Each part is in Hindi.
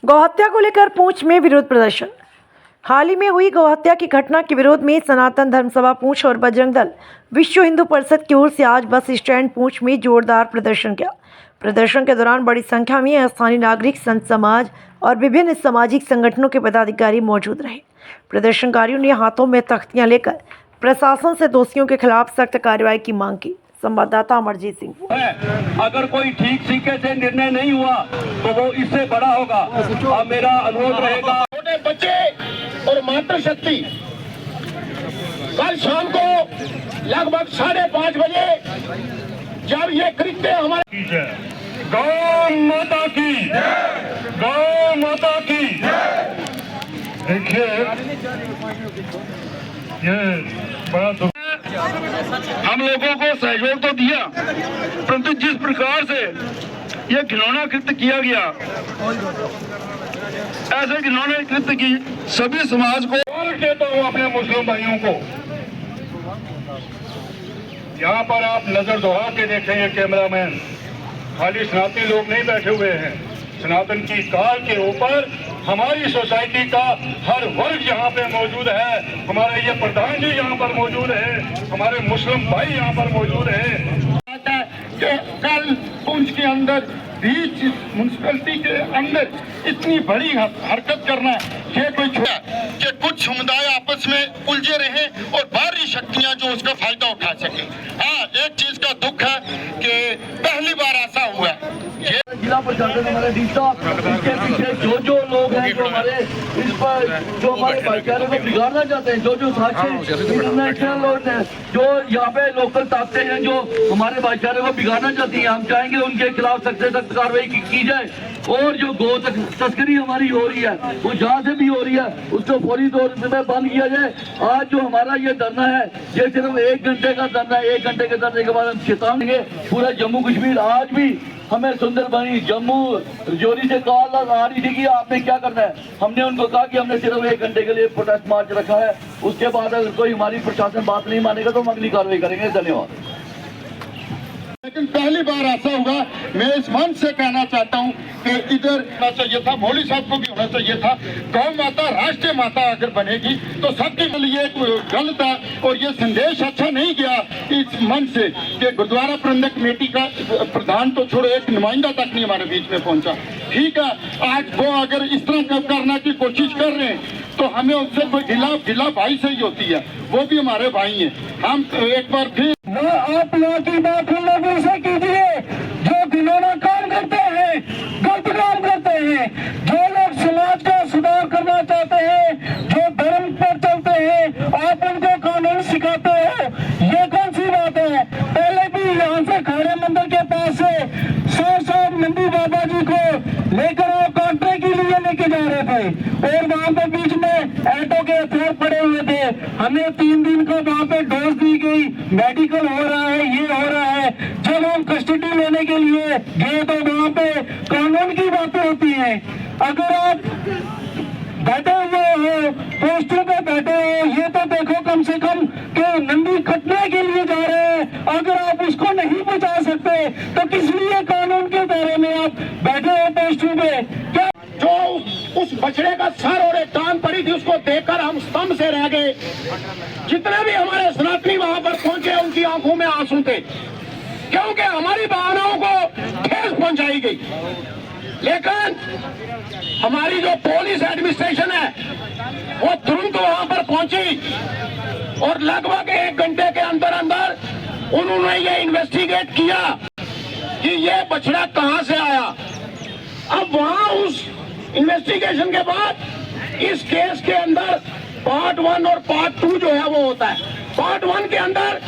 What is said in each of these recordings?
गौहत्या को लेकर पूंछ में विरोध प्रदर्शन। हाल ही में हुई गौहत्या की घटना के विरोध में सनातन धर्म सभा पूंछ और बजरंग दल विश्व हिंदू परिषद की ओर से आज बस स्टैंड पूंछ में जोरदार प्रदर्शन किया। प्रदर्शन के दौरान बड़ी संख्या में स्थानीय नागरिक, संत समाज और विभिन्न सामाजिक संगठनों के पदाधिकारी मौजूद रहे। प्रदर्शनकारियों ने हाथों में तख्तियां लेकर प्रशासन से दोषियों के खिलाफ सख्त कार्रवाई की मांग की। संवाददाता अमरजीत सिंह। अगर कोई ठीक तरीके से निर्णय नहीं हुआ तो वो इससे बड़ा होगा। अब मेरा अनुरोध रहेगा, छोटे बच्चे और मातृशक्ति कल शाम को लगभग 5:30 बजे जब ये कृत्य हमारे गौ माता की, गौ माता की। देखिए ये बड़ा दुख, हम लोगों को सहयोग तो दिया, परंतु जिस प्रकार से ये घिनौना कृत्य किया गया, ऐसे घिनौने कृत्य की सभी समाज को देता हूँ, अपने मुस्लिम भाइयों को। यहाँ पर आप नजर दोहरा के देखेंगे कैमरामैन, खाली सनातनी लोग नहीं बैठे हुए हैं। सनातन की कार के ऊपर हमारी सोसाइटी का हर वर्ग यहाँ पे मौजूद है। हमारे ये प्रधान जी यहाँ पर मौजूद है, हमारे मुस्लिम भाई यहाँ पर मौजूद है। कल पुंछ के अंदर बीच म्यूनसिपैलिटी के अंदर इतनी बड़ी हरकत करना, ये कोई कि कुछ समुदाय आपस में उलझे रहे और बाहरी शक्तियां जो उसका फायदा उठा सके। हाँ, एक चीज का दुख है कि पहली बार ऐसा हुआ है। जिला प्रशासन हमारे इसके पीछे जो लोग हैं, जो हमारे इस पर जो हमारे भाईचारे को बिगाड़ना चाहते हैं, जो साथी इंटरनेशनल लोग हैं, जो यहाँ पे लोकल ताकतें हैं जो हमारे भाईचारे को बिगाड़ना चाहती हैं, हम चाहेंगे उनके खिलाफ सख्त से सख्त कार्रवाई की जाए। और जो गौ तस्करी हमारी हो रही है, वो जहाँ से भी हो रही है, उसको फौरी तौर पे बंद किया जाए। आज जो हमारा ये धरना है, ये सिर्फ 1 घंटे का धरना है। 1 घंटे के धरने के बाद हम चेतावनी पूरा जम्मू कश्मीर। आज भी हमें सुंदरबनी, जम्मू, रजौरी से कॉल आ रही थी कि आपने क्या करना है। हमने उनको कहा कि हमने सिर्फ 1 घंटे के लिए प्रोटेस्ट मार्च रखा है, उसके बाद अगर कोई हमारी प्रशासन बात नहीं मानेगा तो हम अगली कार्रवाई करेंगे। धन्यवाद। लेकिन पहली बार ऐसा हुआ। मैं इस मंच से कहना चाहता हूं कि इधर होना चाहिए था, मौलवी साहब को भी होना चाहिए था। गौ माता राष्ट्रीय माता अगर बनेगी तो सबके लिए गलत है और ये संदेश अच्छा नहीं गया इस मंच से कि गुरुद्वारा प्रबंधक कमेटी का प्रधान तो छोड़ो, एक नुमाइंदा तक नहीं हमारे बीच में पहुंचा। ठीक है, आज वो अगर इस तरह करने की कोशिश कर रहे हैं तो हमें उससे गिला भाई से ही होती है, वो भी हमारे भाई हैं। हम एक बार फिर आप यहाँ की बात उन लोगों से कीजिए जो घिनौना काम करते हैं, गलत काम करते हैं, जो लोग समाज का सुधार करना चाहते हैं, जो धर्म पर चलते हैं, आप उनको कानून सिखाते हो। ये कौन सी बात है? पहले भी यहाँ से खारे मंदिर के पास से 100 नंदी बाबा जी को लेकर वो कांटे के लिए लेके जा रहे थे और वहाँ पे बीच में ऐटो के हथियार पड़े हुए थे। हमें 3 दिन का वहाँ पे डोज दी गई, मेडिकल हो रहा है, ये हो रहा है। जब हम कस्टडी लेने के लिए गए तो वहाँ पे कानून की बातें होती हैं। अगर आप बैठे हुए हो, पोस्टर पे बैठे हो, ये तो देखो कम से कम कि नंदी कटने के लिए जा रहे हैं। अगर आप उसको नहीं बचा सकते तो किस लिए कानून के दायरे में आप बैठे हो पोस्टर पे? क्या जो उस बछड़े का सर और एक टांग पड़ी थी, उसको देखकर हम स्तंभ से रह गए। जितने भी हमारे सनातनी वहां पर पहुंचे उनकी आंखों में आंसू थे, क्योंकि हमारी भावनाओं को ठेस पहुंचाई गई। लेकिन हमारी जो पुलिस एडमिनिस्ट्रेशन है वो तुरंत वहां पर पहुंची और लगभग 1 घंटे के अंदर अंदर उन्होंने ये इन्वेस्टिगेट किया कि ये बछड़ा कहां से आया। अब वहां उस इन्वेस्टिगेशन के बाद इस केस के अंदर पार्ट 1 और पार्ट 2 जो है वो होता है। पार्ट 1 के अंदर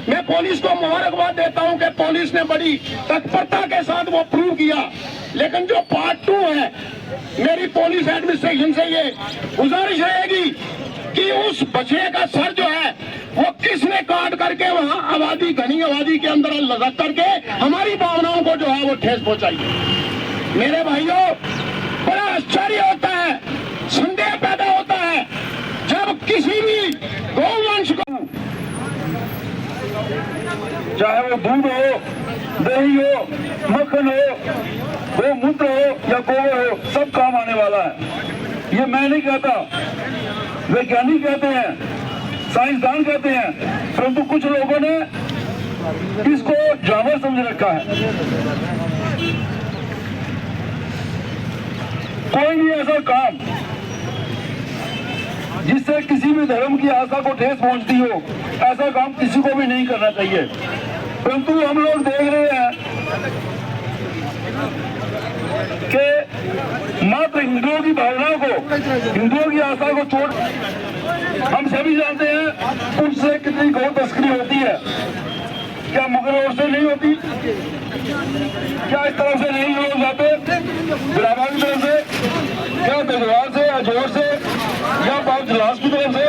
मैं पुलिस को मुबारकबाद देता हूं कि पुलिस ने बड़ी तत्परता के साथ वो प्रूव किया। लेकिन जो पार्ट 2 है, मेरी पुलिस एडमिनिस्ट्रेशन से ये गुजारिश रहेगी कि उस बछड़े का सर जो है वो किसने काट करके वहां आबादी, घनी आबादी के अंदर लगा करके हमारी भावनाओं को जो है वो ठेस पहुंचाई। मेरे भाइयों, बड़ा आश्चर्य होता है, संदेह पैदा होता है जब किसी भी गौवंश को, चाहे वो दूध हो, दही हो, मक्खन हो, गोमूत्र हो या गोबर हो, सब काम आने वाला है। ये मैं नहीं कहता, वैज्ञानिक कहते हैं, साइंसदान कहते हैं, परंतु कुछ लोगों ने इसको जानवर समझ रखा है। कोई भी ऐसा काम जिससे किसी भी धर्म की आस्था को ठेस पहुंचती हो, ऐसा काम किसी को भी नहीं करना चाहिए। परंतु हम लोग देख रहे हैं कि मात्र हिंदुओं की भावनाओं को, हिंदुओं की आस्था को छोड़, हम सभी जानते हैं उनसे कितनी गौ तस्करी होती है। क्या मुगल रोड से नहीं होती? क्या इस तरफ से नहीं लोग जाते बिलावा की तरफ से? क्या बेजवार से, अजोर से या बाबजलास की तरफ से?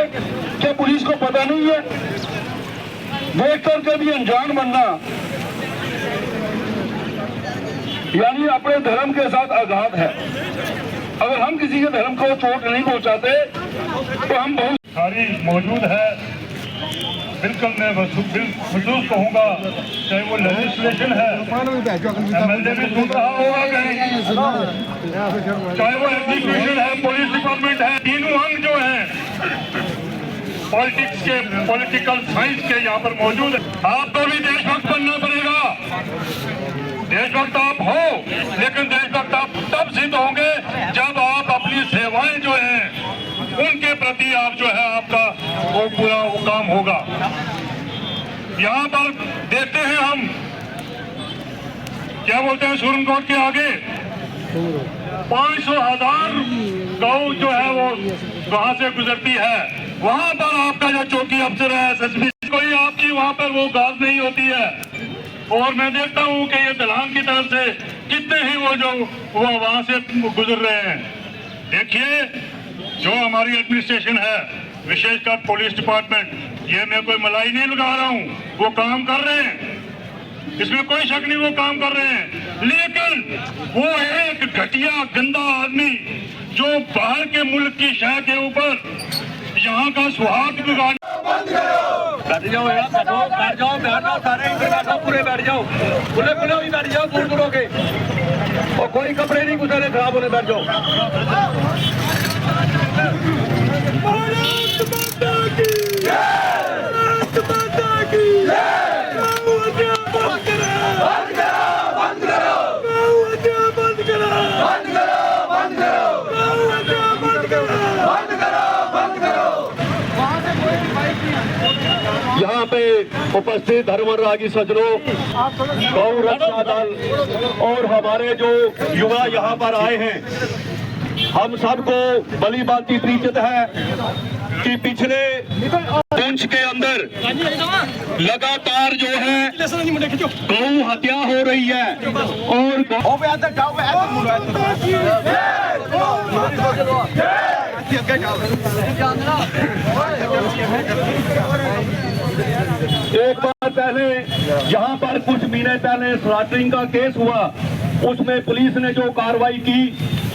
क्या पुलिस को पता नहीं है? देख करके भी अनजान बनना यानी अपने धर्म के साथ आघात है। अगर हम किसी के धर्म को चोट नहीं पहुंचाते तो हम बहुत सारी मौजूद है। बिल्कुल मैं महसूस कहूँगा, चाहे वो लेजिस्लेशन है, MLA भी सुन रहा होगा कहीं, चाहे वो एग्जीक्यूशन है, पुलिस डिपार्टमेंट है, तीनों अंग जो हैं पॉलिटिक्स के, पॉलिटिकल साइंस के यहाँ पर मौजूद है। आपको भी देशभक्त बनना पड़ेगा। देशभक्त आप हो, लेकिन देशभक्त आप तब सिद्ध होंगे जब आप अपनी सेवाएं जो हैं उनके प्रति आप जो है आपका वो पूरा वो काम होगा। यहाँ पर देखते हैं हम क्या बोलते हैं, सुप्रीम कोर्ट के आगे 500,000 गौ जो है वो वहां से गुजरती है। वहां पर आपका जो चौकी अफसर है, SSP, कोई आपकी वहां पर वो गाज नहीं होती है। और मैं देखता हूँ कि ये दलान की तरफ से कितने ही वो वहां से गुजर रहे हैं। देखिए, जो हमारी एडमिनिस्ट्रेशन है, विशेषकर पुलिस डिपार्टमेंट, ये मैं कोई मलाई नहीं लगा रहा हूँ, वो काम कर रहे हैं, इसमें कोई शक नहीं, वो काम कर रहे हैं। लेकिन वो एक घटिया गंदा आदमी जो बाहर के मुल्क की शह के ऊपर यहाँ का सुहाग बिगाड़। बैठ जाओ यार, बैठ जाओ, बैठ जाओ, सारे इधर बैठो, पूरे बैठ जाओ, खुले खुले ही बैठ जाओ, दूर दूर होके, और कोई कपड़े नहीं गुजरे खराब होने, बैठ जाओ। यहाँ पे उपस्थित धर्मरागी सज्जनों, गौ रक्षा दल और हमारे जो युवा यहाँ पर आए हैं, हम सबको भली भांति परिचित है कि पिछले पुंछ के अंदर लगातार जो है गौ हत्या हो रही है और एक बार पहले यहाँ पर कुछ महीने पहले स्लॉटरिंग का केस हुआ, उसमें पुलिस ने जो कार्रवाई की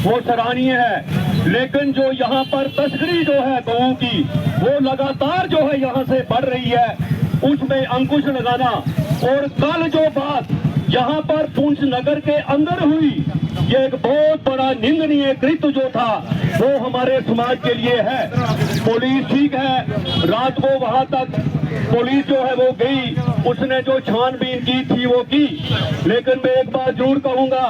वो सराहनीय है। लेकिन जो यहाँ पर तस्करी जो है गौओं की, वो लगातार जो है यहाँ से बढ़ रही है, उसमें अंकुश लगाना। और कल जो बात यहाँ पर पुंछ नगर के अंदर हुई, ये एक बहुत बड़ा निंदनीय कृत्य जो था वो हमारे समाज के लिए है। पुलिस ठीक है, रात को वहां तक पुलिस जो है वो गई, उसने जो छानबीन की थी वो की। लेकिन मैं एक बात जरूर कहूंगा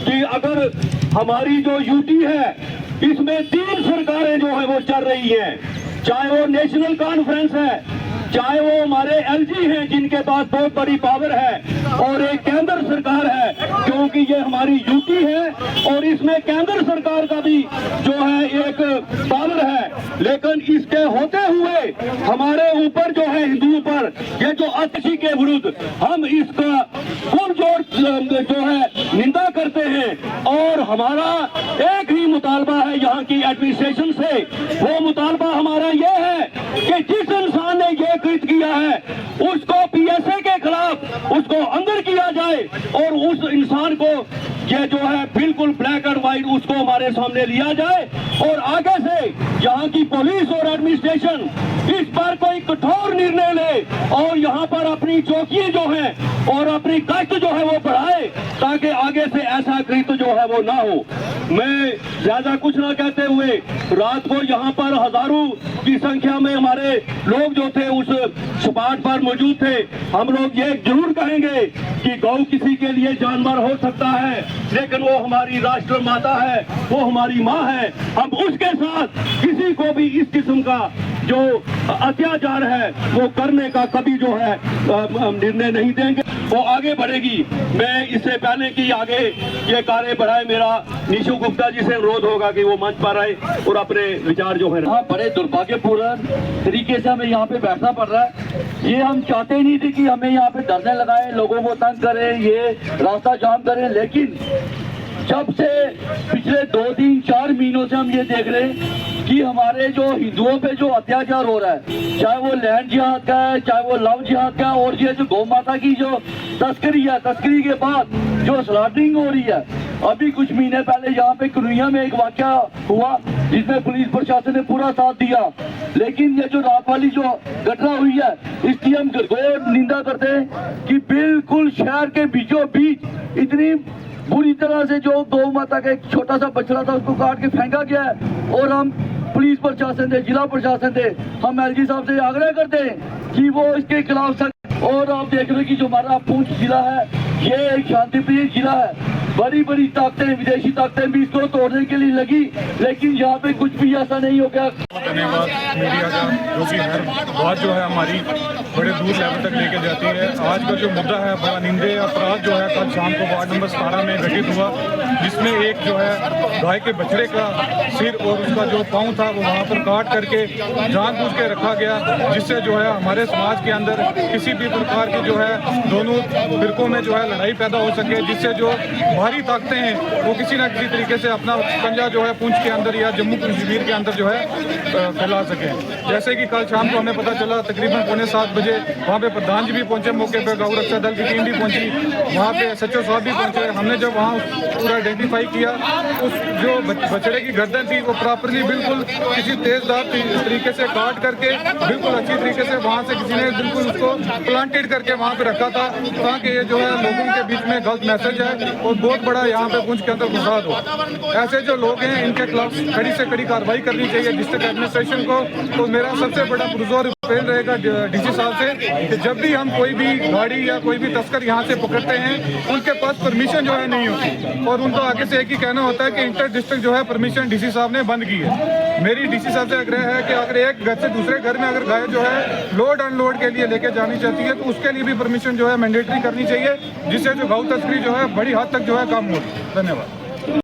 कि अगर हमारी जो यूटी है, इसमें 3 सरकारें जो है वो चल रही हैं, चाहे वो नेशनल कॉन्फ्रेंस है, चाहे वो हमारे LG हैं जिनके पास बहुत बड़ी पावर है, और एक केंद्र सरकार है, क्योंकि ये हमारी यूटी है और इसमें केंद्र सरकार का भी जो है एक पावर है। लेकिन इसके होते हुए हमारे ऊपर जो है हिंदुओं पर ये जो अत्याचार के विरुद्ध हम इसका पुरजोर जो है निंदा करते हैं। और हमारा एक ही मुतालबा है यहाँ की एडमिनिस्ट्रेशन से, वो मुतालबा हमारा ये है कि जिस इंसान ने ये कृत्य किया है उसको PSA के खिलाफ उसको अंदर किया जाए, और उस इंसान को ये जो है बिल्कुल ब्लैक एंड व्हाइट उसको हमारे सामने लिया जाए और आगे से यहाँ की पुलिस और एडमिनिस्ट्रेशन इस पर कोई कठोर निर्णय ले और यहाँ पर अपनी चौकियां जो है और अपनी गश्त जो है वो बढ़ाए ताकि आगे से ऐसा कृत्य जो है वो ना हो। मैं ज्यादा कुछ ना कहते हुए रात को यहाँ पर हजारों की संख्या में हमारे लोग जो थे उस स्पॉट पर मौजूद थे। हम लोग ये जरूर कहेंगे कि गौ किसी के लिए जानवर हो सकता है लेकिन वो हमारी राष्ट्र माता है, वो हमारी माँ है। हम उसके साथ किसी को भी इस किस्म का जो अत्याचार है वो करने का कभी जो है निर्णय नहीं देंगे। वो आगे बढ़ेगी। मैं इससे पहले कि आगे ये कार्य बढ़ाए मेरा निशु गुप्ता जी से अनुरोध होगा कि वो मंच पर आए और अपने विचार जो है। हाँ, बड़े दुर्भाग्यपूर्ण तरीके से हमें यहाँ पे बैठना पड़ रहा है। ये हम चाहते ही नहीं थे कि हमें यहाँ पे धरने लगाए, लोगों को तंग करें, ये रास्ता जाम करें, लेकिन जब से पिछले 2-3-4 महीनों से हम ये देख रहे हैं कि हमारे जो हिंदुओं पे जो अत्याचार हो रहा है, चाहे वो लैंड जिहाद का है, चाहे वो लव जिहाद का है, और ये जो गौ माता की जो तस्करी है, तस्करी के बाद जो स्लॉटिंग हो रही है। अभी कुछ महीने पहले यहाँ पे कुरुइया में एक वाकया हुआ जिसमें पुलिस प्रशासन ने पूरा साथ दिया, लेकिन ये जो रात वाली जो घटना हुई है इसकी हम घोर निंदा करते हैं कि बिल्कुल शहर के बीचों बीच इतनी बुरी तरह से जो गौ माता का एक छोटा सा बछड़ा था उसको काट के फेंका गया है। और हम पुलिस प्रशासन से, जिला प्रशासन से, हम एलजी साहब से आग्रह करते हैं कि वो इसके खिलाफ सख्त। और आप देख रहे हैं कि जो हमारा पुंछ जिला है ये एक शांतिप्रिय जिला है। बड़ी बड़ी ताकतें, विदेशी ताकतें भी इसको तोड़ने के लिए लगी, लेकिन यहाँ पे कुछ भी ऐसा नहीं हो गया। धन्यवाद मीडिया का, जो कि हर बात जो है हमारी बड़े दूर लेवल तक लेके जाती है। आज का जो मुद्दा है बड़ा निंदनीय अपराध जो है कल शाम को वार्ड नंबर 17 में घटित हुआ, जिसमें एक जो है गाय के बछड़े का सिर और उसका जो पाँव था वो वहाँ पर काट करके जानबूझ के रखा गया, जिससे जो है हमारे समाज के अंदर किसी भी प्रकार की जो है दोनों फिरकों में जो है लड़ाई पैदा हो सके, जिससे जो बाहरी ताकतें हैं वो किसी न किसी तरीके से अपना पंजा जो है पुंछ के अंदर या जम्मू कश्मीर के अंदर जो है फैला सकें। जैसे कि कल शाम को हमें पता चला तकरीबन 6:45 बजे वहाँ पे प्रधान जी भी पहुँचे मौके पे, गौ रक्षा दल की टीम भी पहुँची, वहाँ पे SHO साहब भी पहुँचे। हमने जब वहाँ पूरा आइडेंटिफाई किया, उस जो बछड़े की गर्दन थी वो प्रॉपरली बिल्कुल किसी तेजदार तरीके से काट करके बिल्कुल अच्छी तरीके से वहाँ से किसी ने बिल्कुल उसको प्लांटेड करके वहाँ पे रखा था, ताकि ये जो है लोगों के बीच में गलत मैसेज है और बहुत बड़ा यहाँ पे पुंछ के अंदर फसाद हो। ऐसे जो लोग हैं इनके खिलाफ कड़ी से कड़ी कार्रवाई करनी चाहिए डिस्ट्रिक्ट एडमिनिस्ट्रेशन को। तो मेरा सबसे बड़ा पुरजोर अपील रहेगा DC साहब से कि जब भी हम कोई भी गाड़ी या कोई भी तस्कर यहाँ से पकड़ते हैं उनके पास परमिशन जो है नहीं होती, और उनको आगे से एक ही कहना होता है कि इंटर डिस्ट्रिक्ट जो है परमिशन DC साहब ने बंद की है। मेरी DC साहब से आग्रह है कि अगर एक घर से दूसरे घर में अगर गाय जो है लोड अनलोड के लिए लेके जानी चाहती है तो उसके लिए भी परमिशन जो है मैंडेटरी करनी चाहिए, जिससे जो गौ तस्करी जो है बड़ी हद तक जो है कम हो। धन्यवाद।